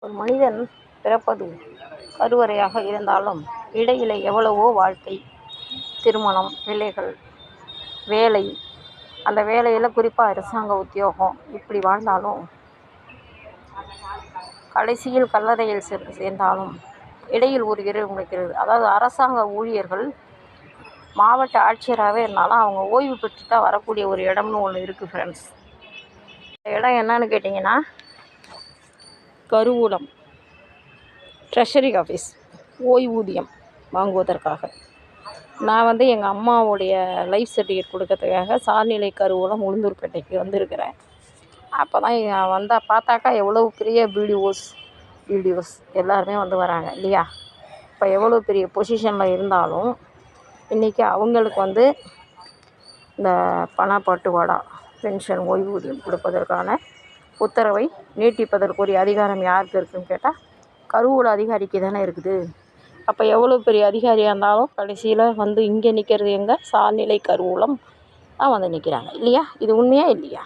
ஒரு மனிதன் பிறப்பது கருவறையாக இருந்தாலும் இடையிலே எவ்வளவோ வாழ்க்கை, திருமணம், பிள்ளைகள், வேலை, அந்த வேலையில் குறிப்பாக அரசாங்க உத்தியோகம் இப்படி வாழ்ந்தாலும் கடைசியில் கல்லறையில் சேர்ந்தாலும் இடையில் ஒரு இரவு முளைக்கிறது. அதாவது அரசாங்க ஊழியர்கள் மாவட்ட ஆட்சியராகவே இருந்தாலும் அவங்க ஓய்வு பெற்று தான் வரக்கூடிய ஒரு இடம்னு ஒன்று இருக்குது ஃப்ரெண்ட்ஸ். இந்த இடம் என்னன்னு கேட்டிங்கன்னா கருவூலம், ட்ரெஷரி ஆஃபீஸ், ஓய்வூதியம் வாங்குவதற்காக. நான் எங்கள் அம்மாவுடைய லைஃப் சர்டிஃபிகேட் கொடுக்கறதுக்காக சார்நிலை கருவூலம் உளுந்தூர்பேட்டைக்கு வந்திருக்கிறேன். அப்போ தான் வந்தால் பார்த்தாக்கா எவ்வளோ பெரிய வீடியோஸ் எல்லாருமே வராங்க இல்லையா. இப்போ எவ்வளோ பெரிய பொசிஷனில் இருந்தாலும் இன்றைக்கி அவங்களுக்கு இந்த பணப்பட்டுவாடா, பென்ஷன், ஓய்வூதியம் கொடுப்பதற்கான உத்தரவை நீட்டிப்பதற்குரிய அதிகாரம் யாருக்கு இருக்குதுன்னு கேட்டால் கருவூல அதிகாரிக்கு தானே இருக்குது. அப்போ எவ்வளோ பெரிய அதிகாரியாக இருந்தாலும் கடைசியில் இங்கே நிற்கிறது எங்கே சார்நிலை கருவூலம் தான் நிற்கிறாங்க இல்லையா. இது உண்மையா இல்லையா?